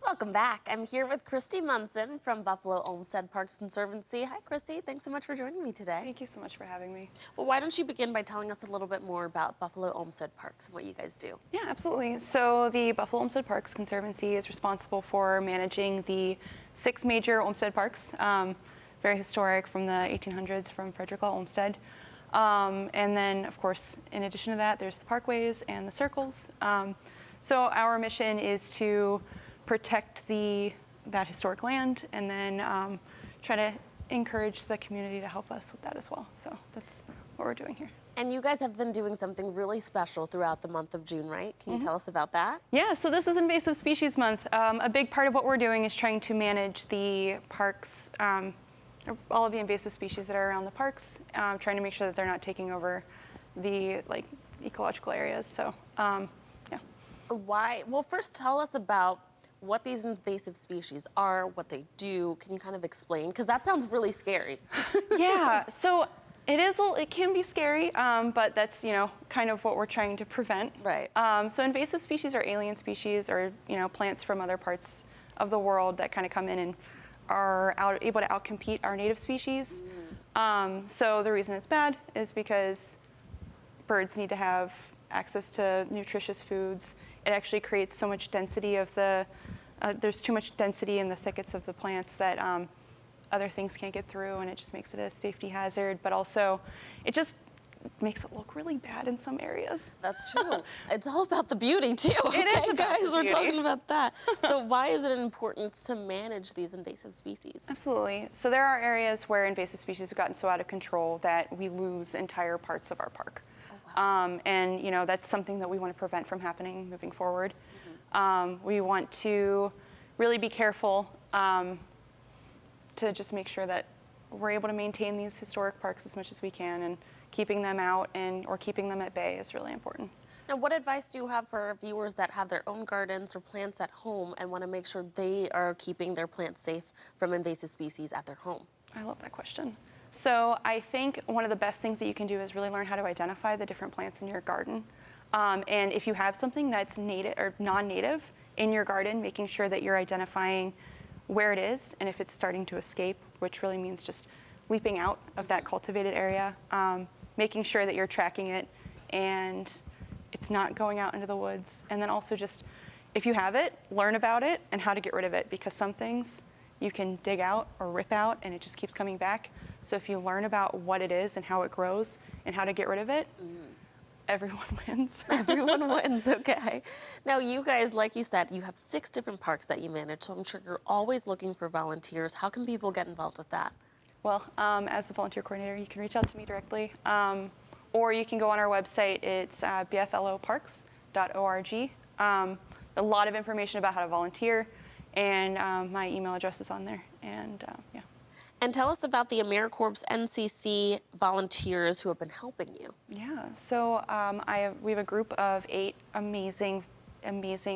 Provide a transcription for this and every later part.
Welcome back. I'm here with Christy Munson from Buffalo Olmsted Parks Conservancy. Hi, Christy. Thanks so much for joining me today. Thank you so much for having me. Well, why don't you begin by telling us a little bit more about Buffalo Olmsted Parks and what you guys do? Yeah, absolutely. So the Buffalo Olmsted Parks Conservancy is responsible for managing the 6 major Olmsted parks, very historic from the 1800s from Frederick Law Olmsted. And then, of course, in addition to that, there's the parkways and the circles. So our mission is to protect that historic land and then try to encourage the community to help us with that as well. So that's what we're doing here. And you guys have been doing something really special throughout the month of June, right? Can you tell us about that? Yeah, so this is Invasive Species Month. A big part of what we're doing is trying to manage the parks, all of the invasive species that are around the parks, trying to make sure that they're not taking over the ecological areas. So, yeah. Why? Well, first tell us about what these invasive species are, what they do. Can you kind of explain? Because that sounds really scary. Yeah, so it can be scary, but that's, kind of what we're trying to prevent. Right. So invasive species are alien species or, plants from other parts of the world that kind of come in and are able to outcompete our native species. So the reason it's bad is because birds need to have access to nutritious foods. It actually creates so much density of there's too much density in the thickets of the plants that other things can't get through, and it just makes it a safety hazard, but also it just makes it look really bad in some areas. That's true. It's all about the beauty too. It is about guys, the we're beauty. talking about that. So why is it important to manage these invasive species? Absolutely. So there are areas where invasive species have gotten so out of control that we lose entire parts of our park. And that's something that we want to prevent from happening moving forward. We want to really be careful to just make sure that we're able to maintain these historic parks as much as we can, and keeping them out or keeping them at bay is really important. Now, what advice do you have for viewers that have their own gardens or plants at home and want to make sure they are keeping their plants safe from invasive species at their home? I love that question. So I think one of the best things that you can do is really learn how to identify the different plants in your garden. And if you have something that's native or non-native in your garden, making sure that you're identifying where it is and if it's starting to escape, which really means just leaping out of that cultivated area, making sure that you're tracking it and it's not going out into the woods. And then also just, if you have it, learn about it and how to get rid of it, because some things you can dig out or rip out and it just keeps coming back. So if you learn about what it is and how it grows and how to get rid of it, everyone wins. Everyone wins, okay. Now you guys, like you said, you have 6 different parks that you manage, so I'm sure you're always looking for volunteers. How can people get involved with that? Well, as the volunteer coordinator, you can reach out to me directly, or you can go on our website. It's bfloparks.org. A lot of information about how to volunteer, and my email address is on there, and yeah. And tell us about the AmeriCorps NCC volunteers who have been helping you. Yeah, so we have a group of 8 amazing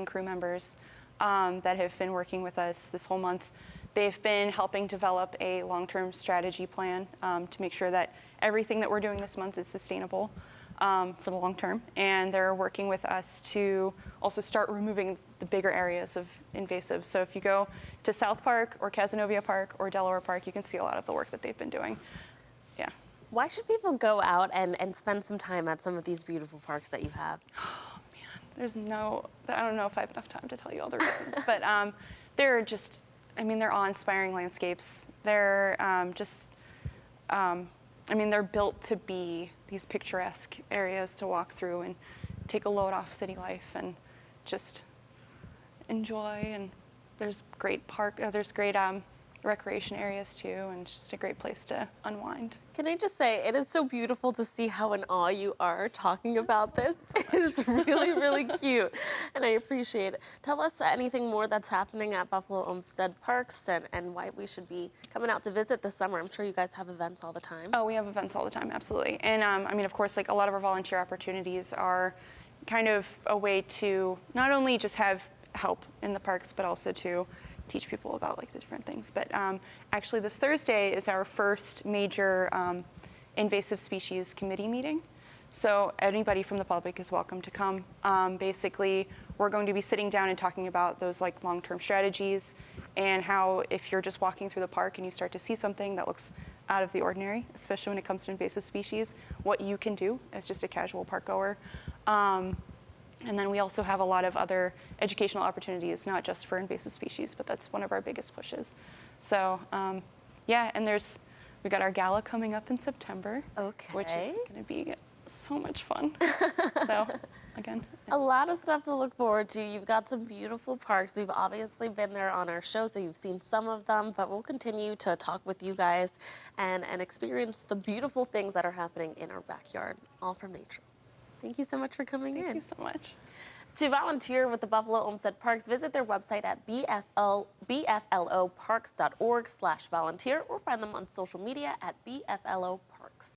crew members that have been working with us this whole month. They've been helping develop a long-term strategy plan to make sure that everything that we're doing this month is sustainable for the long term. And they're working with us to also start removing the bigger areas of invasives. So if you go to South Park or Cazenovia Park or Delaware Park, you can see a lot of the work that they've been doing. Yeah. Why should people go out and spend some time at some of these beautiful parks that you have? Oh man, I don't know if I have enough time to tell you all the reasons, but they're just, they're awe-inspiring landscapes. They're they're built to be these picturesque areas to walk through and take a load off city life and just enjoy. And there's great recreation areas too, and it's just a great place to unwind. Can I just say, it is so beautiful to see how in awe you are talking about this. It's really, really cute, and I appreciate it. Tell us anything more that's happening at Buffalo Olmsted Parks and why we should be coming out to visit this summer. I'm sure you guys have events all the time. Oh, we have events all the time, absolutely. And of course, a lot of our volunteer opportunities are kind of a way to not only just have help in the parks, but also to teach people about the different things. But actually this Thursday is our first major invasive species committee meeting. So anybody from the public is welcome to come. Basically, we're going to be sitting down and talking about those like long-term strategies and how if you're just walking through the park and you start to see something that looks out of the ordinary, especially when it comes to invasive species, what you can do as just a casual park goer. And then we also have a lot of other educational opportunities, not just for invasive species, but that's one of our biggest pushes. So yeah, and we got our gala coming up in September, which is going to be so much fun. So again, a lot of stuff to look forward to. You've got some beautiful parks. We've obviously been there on our show, so you've seen some of them, but we'll continue to talk with you guys and experience the beautiful things that are happening in our backyard, all from nature. Thank you so much for coming in. Thank you so much. To volunteer with the Buffalo Olmsted Parks, visit their website at bfloparks.org/volunteer or find them on social media at BFLO Parks.